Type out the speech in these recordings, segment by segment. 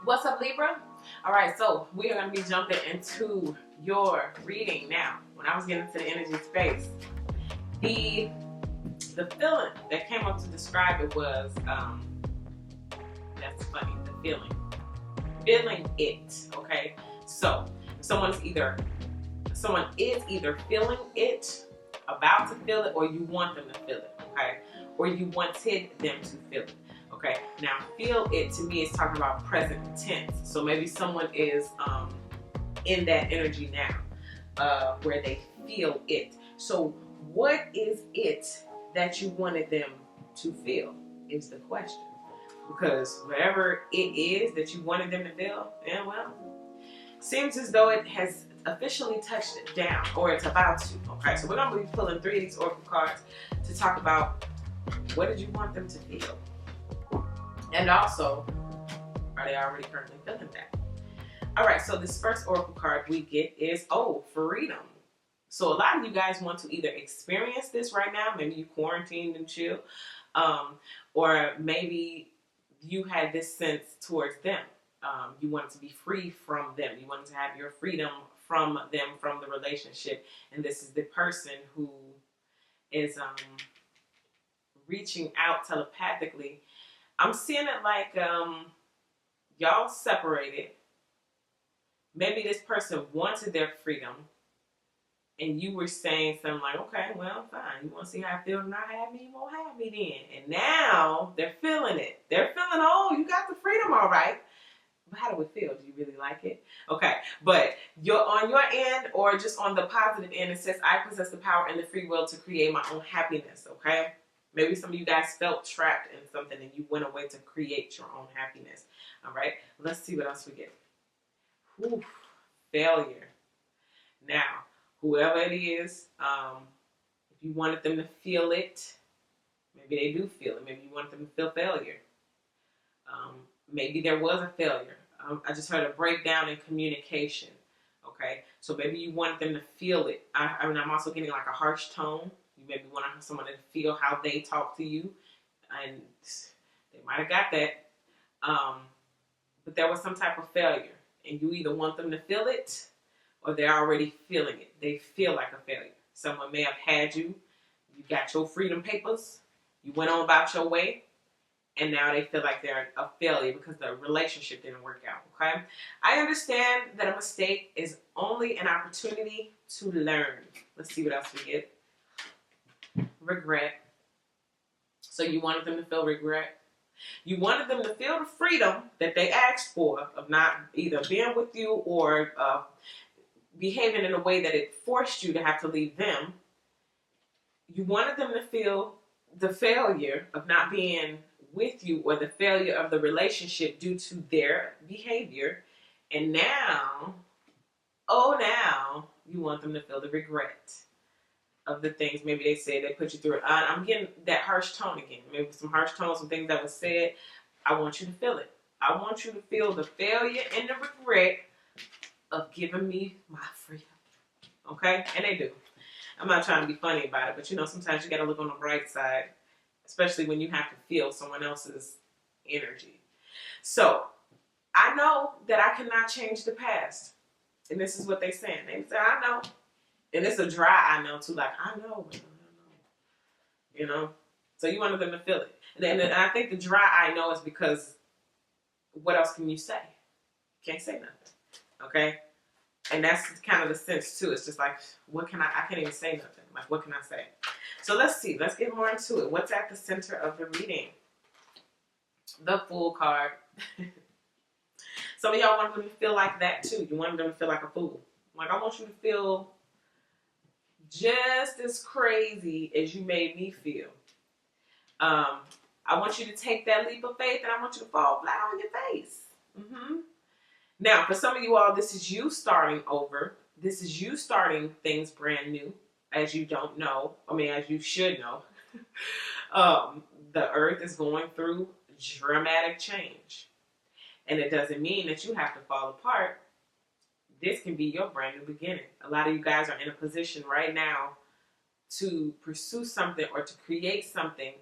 What's up, Libra? All right, so we are going to be jumping into your reading now. When I was getting into the energy space, the feeling that came up to describe it was that's funny. The feeling it. Okay, so someone is either feeling it, about to feel it, or you want them to feel it. Okay, or you wanted them to feel it. Okay, now feel it to me is talking about present tense. So maybe someone is in that energy now where they feel it. So what is it that you wanted them to feel is the question. Because whatever it is that you wanted them to feel, yeah, well, seems as though it has officially touched it down, or it's about to. Okay, so we're going to be pulling 3 of these oracle cards to talk about what did you want them to feel? And also, are they already currently feeling that? All right, so this first oracle card we get is, freedom. So a lot of you guys want to either experience this right now, maybe you quarantined and chill, or maybe you had this sense towards them. You wanted to be free from them. You wanted to have your freedom from them, from the relationship. And this is the person who is reaching out telepathically. I'm seeing it like y'all separated. Maybe this person wanted their freedom, and you were saying something like, okay, well, fine. You want to see how I feel to not have me? You won't have me then. And now they're feeling it. They're feeling, oh, you got the freedom, all right. But how do it feel? Do you really like it? Okay, but you're on your end, or just on the positive end, it says, I possess the power and the free will to create my own happiness, okay? Maybe some of you guys felt trapped in something and you went away to create your own happiness. All right, let's see what else we get. Ooh, failure. Now, whoever it is, if you wanted them to feel it, maybe they do feel it. Maybe you want them to feel failure. Maybe there was a failure. I just heard a breakdown in communication. Okay, so maybe you wanted them to feel it. I'm also getting like a harsh tone. You maybe want someone to feel how they talk to you, and they might have got that. But there was some type of failure, and you either want them to feel it, or they're already feeling it. They feel like a failure. Someone may have had you. You got your freedom papers. You went on about your way. And now they feel like they're a failure because the relationship didn't work out, okay? I understand that a mistake is only an opportunity to learn. Let's see what else we get. Regret. So you wanted them to feel regret. You wanted them to feel the freedom that they asked for of not either being with you or behaving in a way that it forced you to have to leave them. You wanted them to feel the failure of not being with you, or the failure of the relationship due to their behavior. And now you want them to feel the regret of the things maybe they said, they put you through. I'm getting that harsh tone again. Maybe some harsh tones, some things that was said. I want you to feel it. I want you to feel the failure and the regret of giving me my freedom. Okay? And they do. I'm not trying to be funny about it, but sometimes you got to look on the bright side, especially when you have to feel someone else's energy. So, I know that I cannot change the past. And this is what they're saying. They say, I know. And it's a dry I know, too. Like, I know. So you wanted them to feel it. And I think the dry I know is because what else can you say? You can't say nothing. Okay? And that's kind of the sense, too. It's just like, what can I can't even say nothing. Like, what can I say? So let's see. Let's get more into it. What's at the center of the reading? The Fool card. Some of y'all wanted them to feel like that, too. You wanted them to feel like a fool. Like, I want you to feel just as crazy as you made me feel. I want you to take that leap of faith, and I want you to fall flat on your face. Now, for some of you all, this is you starting over. This is you starting things brand new, as you don't know. As you should know. The earth is going through dramatic change. And it doesn't mean that you have to fall apart. This can be your brand new beginning. A lot of you guys are in a position right now to pursue something or to create something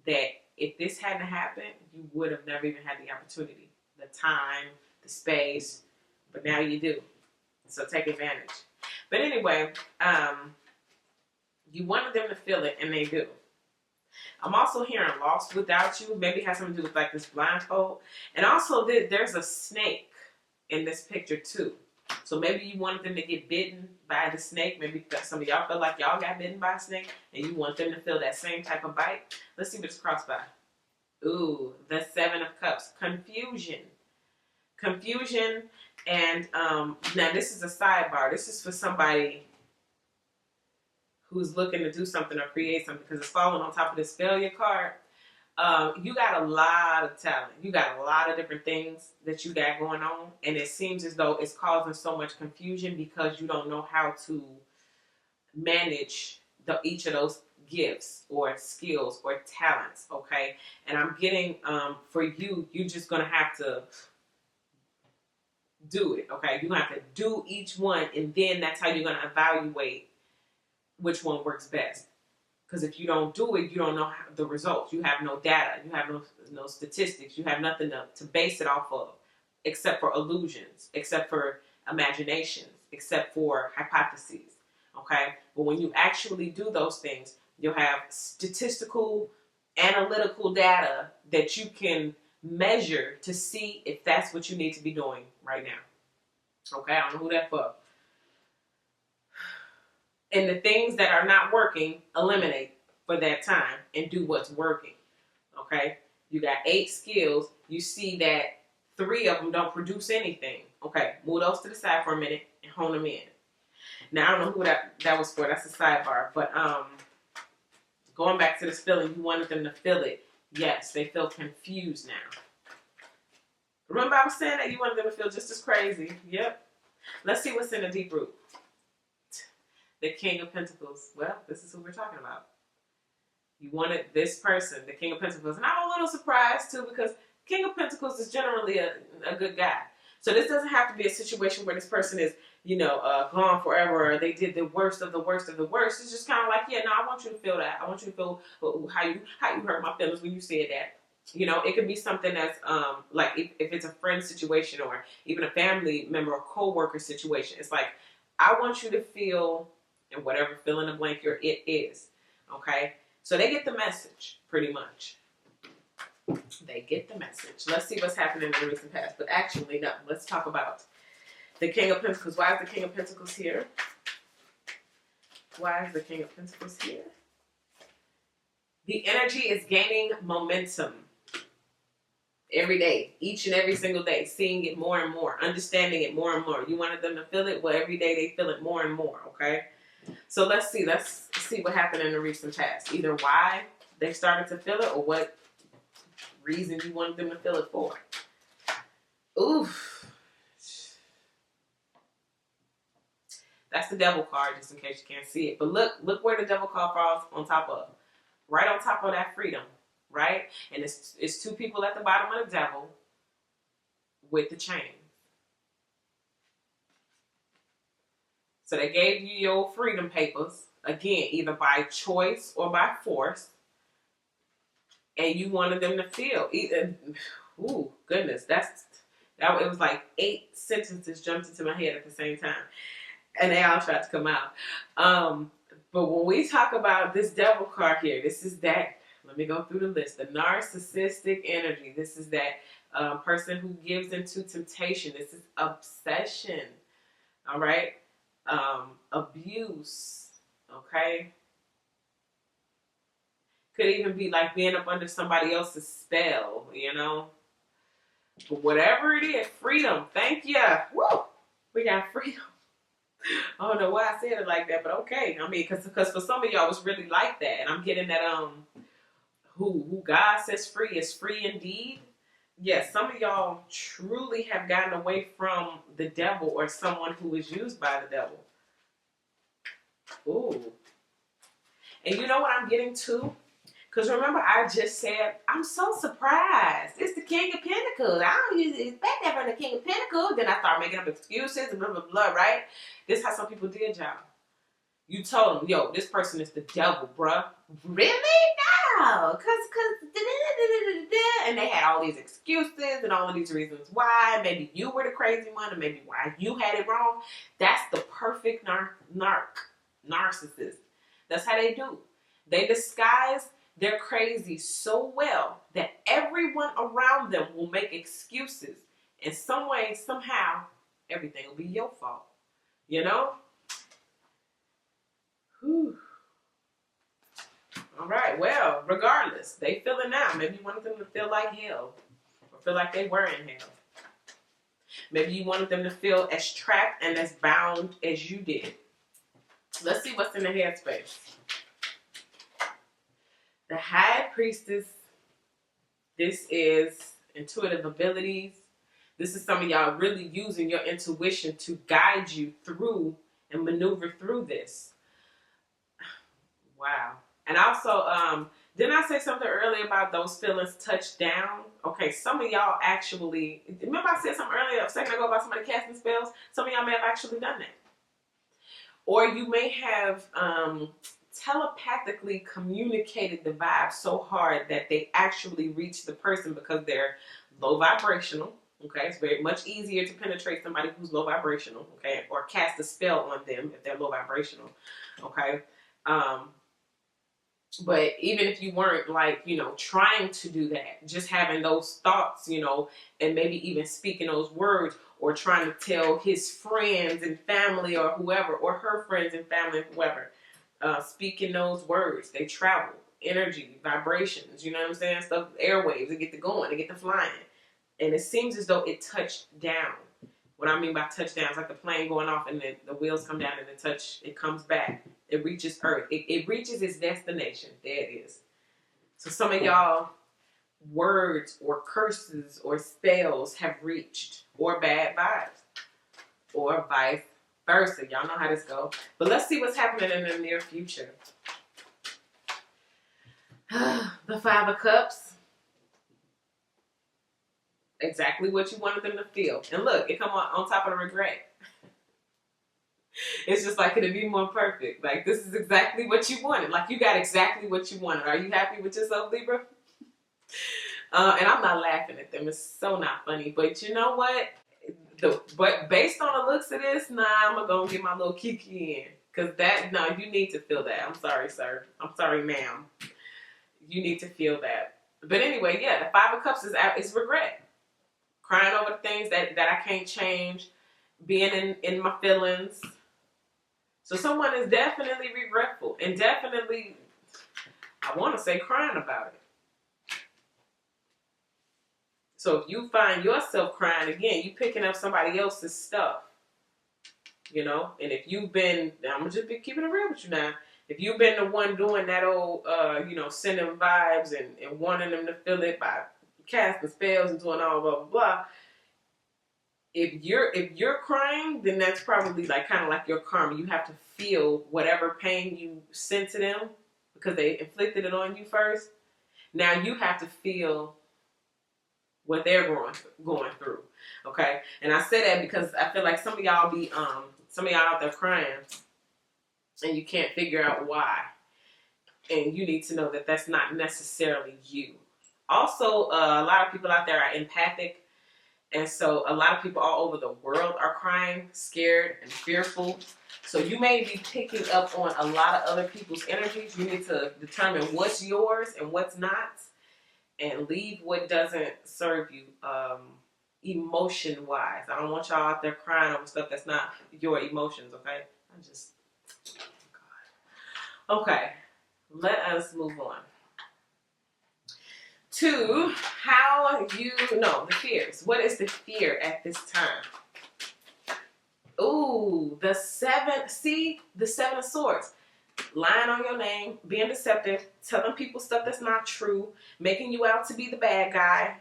that if this hadn't happened, you would have never even had the opportunity. The the time, the space, but now you do. So take advantage. But anyway, you wanted them to feel it, and they do. I'm also hearing lost without you. Maybe it has something to do with like this blindfold. And also there's a snake in this picture too. So maybe you wanted them to get bitten by the snake. Maybe some of y'all feel like y'all got bitten by a snake and you want them to feel that same type of bite. Let's see what it's crossed by. Ooh, the Seven of Cups. Confusion. Confusion. And now this is a sidebar. This is for somebody who's looking to do something or create something, because it's falling on top of this failure card. You got a lot of talent. You got a lot of different things that you got going on. And it seems as though it's causing so much confusion because you don't know how to manage each of those gifts or skills or talents, okay? And I'm getting, for you, you're just going to have to do it, okay? You're going to have to do each one, and then that's how you're going to evaluate which one works best. Because if you don't do it, you don't know the results. You have no data. You have no statistics. You have nothing to base it off of, except for illusions, except for imaginations, except for hypotheses. Okay? But when you actually do those things, you'll have statistical, analytical data that you can measure to see if that's what you need to be doing right now. Okay? I don't know who that's for. And the things that are not working, eliminate for that time and do what's working. Okay? You got 8 skills. You see that 3 of them don't produce anything. Okay, move those to the side for a minute and hone them in. Now, I don't know who that was for. That's a sidebar. But going back to this feeling, you wanted them to feel it. Yes, they feel confused now. Remember I was saying that you wanted them to feel just as crazy. Yep. Let's see what's in the deep root. The King of Pentacles. Well, this is who we're talking about. You wanted this person, the King of Pentacles. And I'm a little surprised, too, because King of Pentacles is generally a good guy. So this doesn't have to be a situation where this person is, gone forever, or they did the worst of the worst of the worst. It's just kind of like, yeah, no, I want you to feel that. I want you to feel how you hurt my feelings when you said that. It could be something that's like if it's a friend situation or even a family member or co-worker situation. It's like, I want you to feel, and whatever fill in the blank your it is. Okay? So they get the message, pretty much. They get the message. Let's see what's happening in the recent past. But actually, no. Let's talk about the King of Pentacles. Why is the King of Pentacles here? Why is the King of Pentacles here? The energy is gaining momentum. Every day, each and every single day, seeing it more and more, understanding it more and more. You wanted them to feel it? Well, every day they feel it more and more, okay? So let's see what happened in the recent past. Either why they started to feel it or what reason you wanted them to feel it for. Oof. That's the Devil card, just in case you can't see it. But look where the Devil card falls on top of. Right on top of that freedom. Right? And it's 2 people at the bottom of the Devil with the chain. So they gave you your freedom papers, again, either by choice or by force. And you wanted them to feel. Ooh, goodness. It was like 8 sentences jumped into my head at the same time. And they all tried to come out. But when we talk about this Devil card here, this is that. Let me go through the list. The narcissistic energy. This is that person who gives into temptation. This is obsession. All right? Abuse. Okay? Could even be like being up under somebody else's spell, But whatever it is, freedom. Thank you. Woo! We got freedom. I don't know why I said it like that, but okay. I mean, because for some of y'all, it's really like that. And I'm getting that, who God says free is free indeed. Yes, some of y'all truly have gotten away from the devil or someone who is used by the devil. Ooh. And you know what I'm getting to? Because remember, I just said, I'm so surprised. It's the King of Pentacles. I don't usually expect that from the King of Pentacles. Then I start making up excuses and blah, blah, blah, right? This is how some people did, y'all. You told them, yo, this person is the devil, bruh. Really? No. And they had all these excuses and all of these reasons why. Maybe you were the crazy one, or maybe why you had it wrong. That's the perfect narcissist. That's how they do. They disguise their crazy so well that everyone around them will make excuses. In some way, somehow, everything will be your fault. You know? Whew. All right, well, regardless, they feel it now. Maybe you wanted them to feel like hell, or feel like they were in hell. Maybe you wanted them to feel as trapped and as bound as you did. Let's see what's in the headspace. The High Priestess. This is intuitive abilities. This is some of y'all really using your intuition to guide you through and maneuver through this. Wow. And also, didn't I say something earlier about those feelings touched down? Okay, some of y'all actually, remember I said something earlier a second ago about somebody casting spells? Some of y'all may have actually done that. Or you may have telepathically communicated the vibe so hard that they actually reach the person because they're low vibrational. Okay, it's very much easier to penetrate somebody who's low vibrational, okay, or cast a spell on them if they're low vibrational, okay. But even if you weren't like, you know, trying to do that, just having those thoughts, you know, and maybe even speaking those words or trying to tell his friends and family or whoever, or her friends and family and whoever, speaking those words, they travel, energy, vibrations, you know what I'm saying? Stuff, airwaves, they get to going, they get to flying. And it seems as though it touched down. What I mean by touchdown is like the plane going off and then the wheels come down and it comes back. It reaches Earth. It reaches its destination. There it is. So some of y'all words or curses or spells have reached, or bad vibes, or vice versa. Y'all know how this goes. But let's see what's happening in the near future. The Five of Cups. Exactly what you wanted them to feel. And look, it come on top of the regret. It's just like, could it be more perfect? Like, this is exactly what you wanted. Like, you got exactly what you wanted. Are you happy with yourself, Libra? And I'm not laughing at them. It's so not funny. But you know what? But based on the looks of this, nah, I'm going to get my little kiki in. Because you need to feel that. I'm sorry, sir. I'm sorry, ma'am. You need to feel that. But anyway, yeah, the Five of Cups is regret. Crying over the things that I can't change. Being in my feelings. So someone is definitely regretful. And definitely, I want to say, crying about it. So if you find yourself crying, again, you picking up somebody else's stuff. You know? And if you've been, I'm going to just be keeping it real with you now. If you've been the one doing that old, sending vibes and wanting them to feel it by casting spells and doing all blah, blah, blah. If you're crying, then that's probably like kind of like your karma. You have to feel whatever pain you sent to them because they inflicted it on you first. Now you have to feel what they're going through. Okay? And I say that because I feel like some of y'all out there crying and you can't figure out why. And you need to know that that's not necessarily you. Also, a lot of people out there are empathic. And so a lot of people all over the world are crying, scared, and fearful. So you may be picking up on a lot of other people's energies. You need to determine what's yours and what's not. And leave what doesn't serve you emotion-wise. I don't want y'all out there crying over stuff that's not your emotions, okay? God. Okay, let us move on. To the fears. What is the fear at this time? Ooh, the Seven of Swords. Lying on your name, being deceptive, telling people stuff that's not true, making you out to be the bad guy,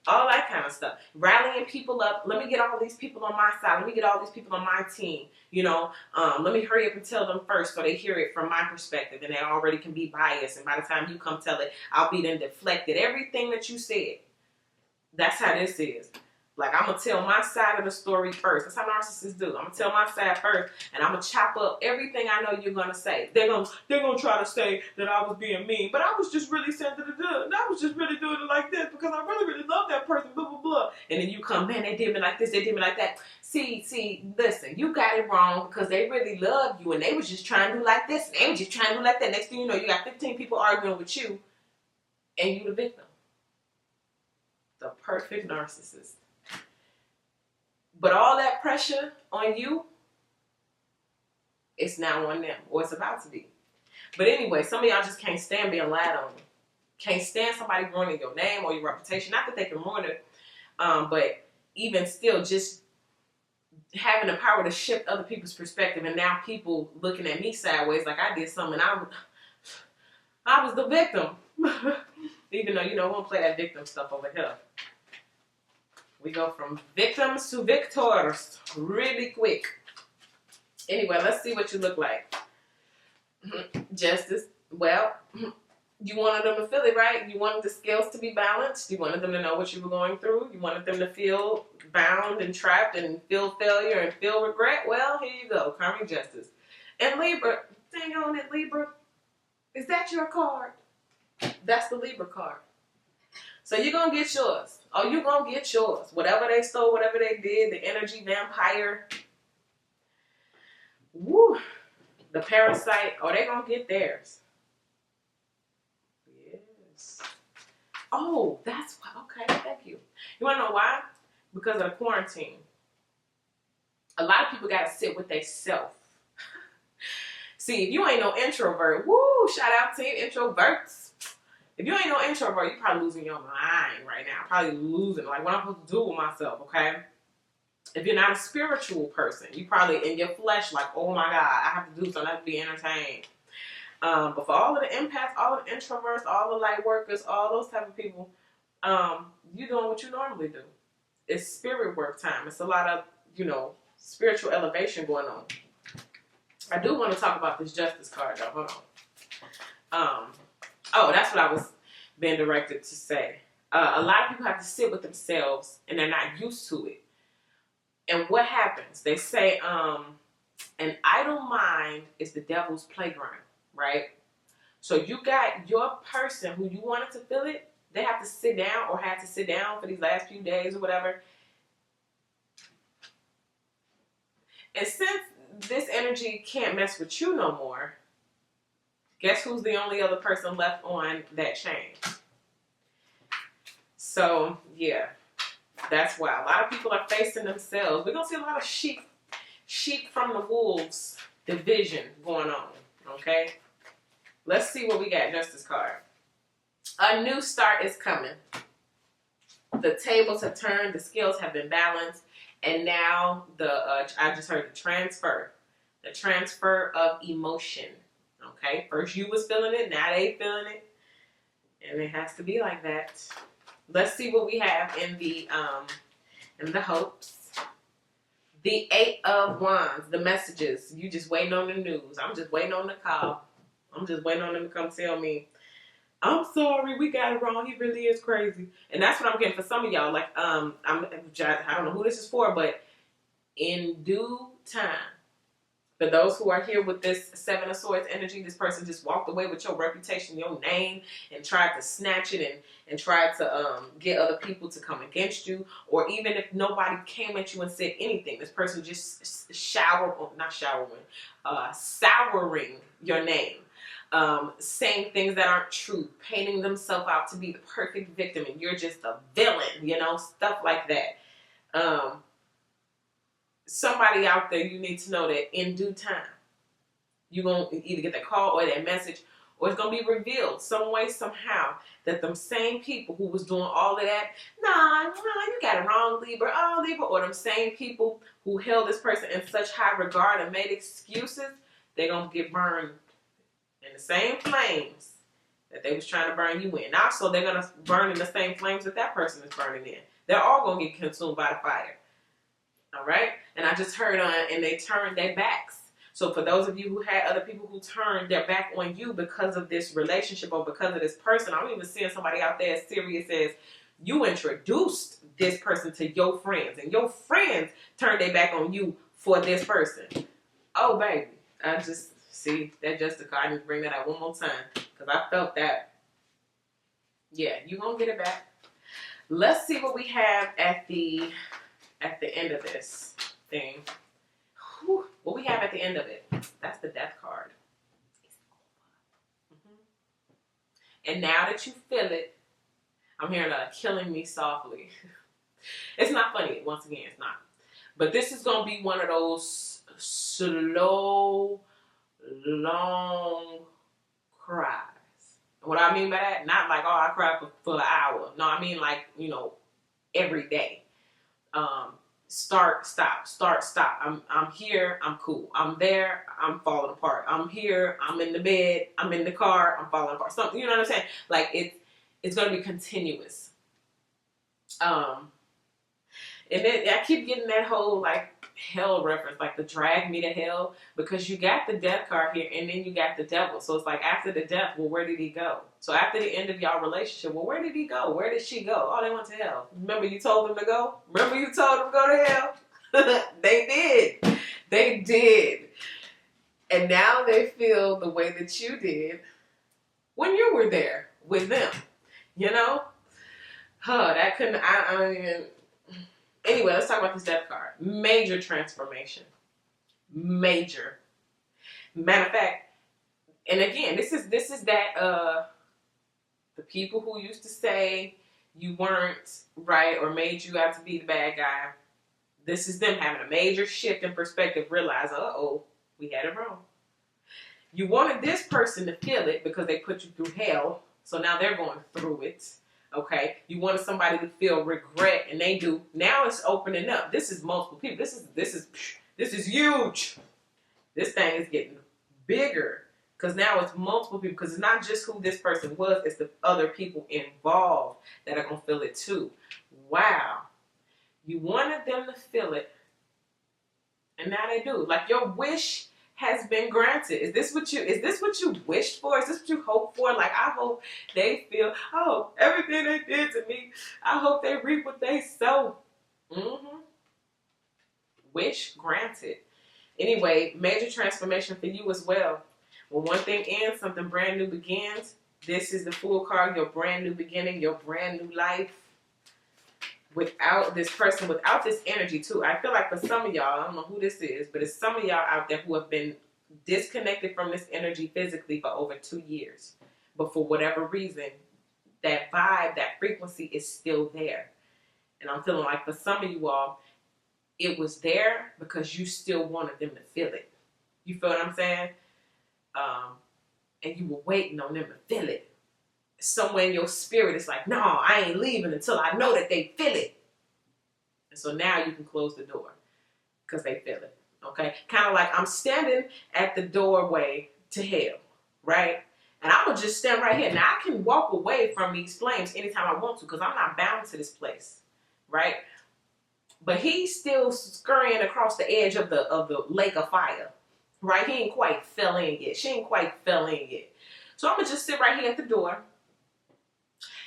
all that kind of stuff. Rallying people up. Let me get all these people on my side. Let me get all these people on my team. Let me hurry up and tell them first so they hear it from my perspective and they already can be biased. And by the time you come tell it, I'll be then deflected. Everything that you said. That's how this is. Like, I'm going to tell my side of the story first. That's how narcissists do. I'm going to tell my side first, and I'm going to chop up everything I know you're going to say. They're going to try to say that I was being mean, but I was just really saying and I was just really doing it like this because I really, really love that person, blah, blah, blah. And then you come, man, they did me like this, they did me like that. See, listen, you got it wrong because they really love you, and they was just trying to do like this, and they was just trying to do like that. Next thing you know, you got 15 people arguing with you, and you the victim. The perfect narcissist. But all that pressure on you, it's now on them, or it's about to be. But anyway, some of y'all just can't stand being lied on. Can't stand somebody ruining your name or your reputation. Not that they can ruin it, but even still, just having the power to shift other people's perspective, and now people looking at me sideways like I did something. I was the victim. Even though, we won't play that victim stuff over here. We go from victims to victors really quick. Anyway, let's see what you look like. Justice. Well, you wanted them to feel it, right? You wanted the scales to be balanced. You wanted them to know what you were going through. You wanted them to feel bound and trapped and feel failure and feel regret. Well, here you go. Karmic justice. And Libra. Dang on it, Libra. Is that your card? That's the Libra card. So you're going to get yours. Oh, you're going to get yours. Whatever they stole, whatever they did, the energy vampire. Woo. The parasite. Oh, they're going to get theirs. Yes. Oh, that's why. Okay, thank you. You want to know why? Because of the quarantine. A lot of people got to sit with themselves. See, if you ain't no introvert, woo, shout out to you, introverts. If you ain't no introvert, you're probably losing your mind right now. Probably losing, like, what I'm supposed to do with myself, okay? If you're not a spiritual person, you probably in your flesh like, oh my God, I have to do something, I have to be entertained. But for all of the empaths, all of the introverts, all the light workers, all those type of people, you're doing what you normally do. It's spirit work time. It's a lot of, spiritual elevation going on. I do want to talk about this justice card, though. Hold on. Oh, that's what I was being directed to say. A lot of people have to sit with themselves, and they're not used to it. And what happens? They say, an idle mind is the devil's playground, right? So you got your person who you wanted to feel it. They have to sit down or had to sit down for these last few days or whatever. And since this energy can't mess with you no more, guess who's the only other person left on that chain? So, yeah, that's why a lot of people are facing themselves. We're going to see a lot of sheep from the wolves division going on, okay? Let's see what we got, Justice card. A new start is coming. The tables have turned, the scales have been balanced, and now I just heard the transfer of emotion. Okay, first you was feeling it, now they feeling it, and it has to be like that. Let's see what we have in the hopes. The 8 of Wands, the messages. You just waiting on the news. I'm just waiting on the call. I'm just waiting on them to come tell me, I'm sorry, we got it wrong. He really is crazy. And that's what I'm getting for some of y'all. Like, I don't know who this is for, but in due time, for those who are here with this 7 of Swords energy, this person just walked away with your reputation, your name, and tried to snatch it and tried to get other people to come against you. Or even if nobody came at you and said anything, this person just souring your name. Saying things that aren't true, painting themselves out to be the perfect victim, and you're just a villain, stuff like that. Somebody out there, you need to know that in due time, you're going to either get that call or that message, or it's going to be revealed some way, somehow, that them same people who was doing all of that, nah, you got it wrong, Libra, or them same people who held this person in such high regard and made excuses, they're going to get burned in the same flames that they was trying to burn you in. Also, they're going to burn in the same flames that person is burning in. They're all going to get consumed by the fire. All right? And I just heard and they turned their backs. So for those of you who had other people who turned their back on you because of this relationship or because of this person, I'm even seeing somebody out there as serious as You introduced this person to your friends, and your friends turned their back on you for this person. Oh, baby. I just, see, that just occurred. I need to bring that out one more time, because I felt that. Yeah, you're going to get it back. Let's see what we have at the end of this thing. Whew, what we have at the end of it. That's the death card. Mm-hmm. And now that you feel it, I'm hearing killing me softly. It's not funny. Once again, it's not. But this is going to be one of those slow, long cries. What I mean by that, not like, oh, I cried for an hour. No, I mean like, you know, every day. Start, stop. I'm here, I'm cool. I'm there, I'm falling apart. I'm here, I'm in the bed, I'm in the car, I'm falling apart. Something, you know what I'm saying? Like it's gonna be continuous. And then I keep getting that whole like hell reference, like the drag me to hell, because you got the death card here and then you got the devil. So it's like after the death, well, where did he go? So after the end of y'all relationship, well, where did he go? Where did she go? Oh, they went to hell. Remember you told them to go? Remember you told them to go to hell? They did. And now they feel the way that you did when you were there with them. You know? That couldn't, I don't even. Anyway, let's talk about this death card. Major transformation. Major. Matter of fact, and again, this is that the people who used to say you weren't right or made you out to be the bad guy. This is them having a major shift in perspective, realize, uh-oh, we had it wrong. You wanted this person to feel it because they put you through hell, so now they're going through it. Okay, you wanted somebody to feel regret, and they do. Now it's opening up. This is multiple people. This is huge. This thing is getting bigger because now it's multiple people. Because it's not just who this person was; it's the other people involved that are gonna feel it too. Wow, you wanted them to feel it, and now they do. Like your wish has been granted. Is this what you wished for? Is this what you hoped for? Like, I hope they feel, oh, everything they did to me, I hope they reap what they sow. Mm-hmm. Wish granted. Anyway, major transformation for you as well. When one thing ends, something brand new begins. This is the Fool card, your brand new beginning, your brand new life. Without this person, without this energy too. I feel like for some of y'all, I don't know who this is, but it's some of y'all out there who have been disconnected from this energy physically for over 2 years. But for whatever reason, that vibe, that frequency is still there. And I'm feeling like for some of you all, it was there because you still wanted them to feel it. You feel what I'm saying? And you were waiting on them to feel it. Somewhere in your spirit, it's like, no, I ain't leaving until I know that they feel it. And so now you can close the door because they feel it. Okay? Kind of like I'm standing at the doorway to hell, right? And I'm going to just stand right here. Now I can walk away from these flames anytime I want to because I'm not bound to this place, right? But he's still scurrying across the edge of the lake of fire, right? He ain't quite fell in yet. She ain't quite fell in yet. So I'm going to just sit right here at the door.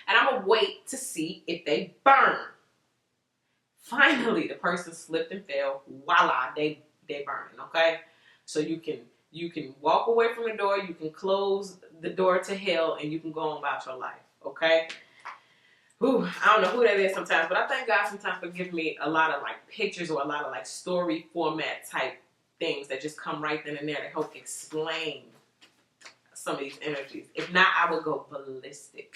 And I'm going to wait to see if they burn. Finally, the person slipped and fell. Voila, they burning, okay? So you can walk away from the door. You can close the door to hell, and you can go on about your life, okay? Whew, I don't know who that is sometimes, but I thank God sometimes for giving me a lot of, like, pictures or a lot of, like, story format type things that just come right then and there to help explain some of these energies. If not, I would go ballistic.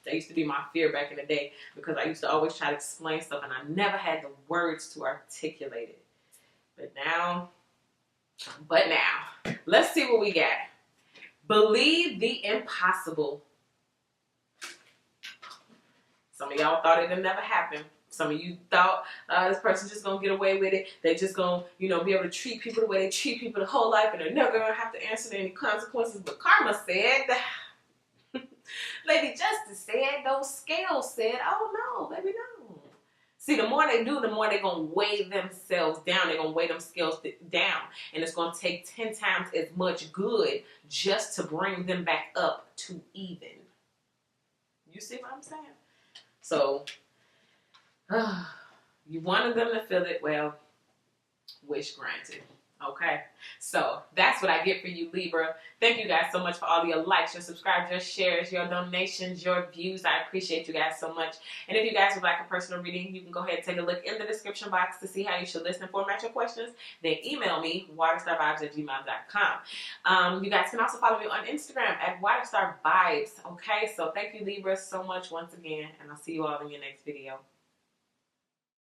That used to be my fear back in the day because I used to always try to explain stuff and I never had the words to articulate it. But now, let's see what we got. Believe the impossible. Some of y'all thought it would never happen. Some of you thought this person's just going to get away with it. They're just going to, be able to treat people the way they treat people the whole life and they're never going to have to answer any consequences. But karma said that. Lady Justice said, those scales said, oh no, baby, no. See, the more they do, the more they're going to weigh themselves down. They're going to weigh them scales down. And it's going to take 10 times as much good just to bring them back up to even. You see what I'm saying? So, you wanted them to feel it. Well, wish granted. Okay, so that's what I get for you, Libra. Thank you guys so much for all your likes, your subscribes, your shares, your donations, your views. I appreciate you guys so much. And if you guys would like a personal reading, you can go ahead and take a look in the description box to see how you should list and format your questions. Then email me, waterstarvibes@gmail.com. You guys can also follow me on Instagram at waterstarvibes. Okay, so thank you, Libra, so much once again, and I'll see you all in your next video.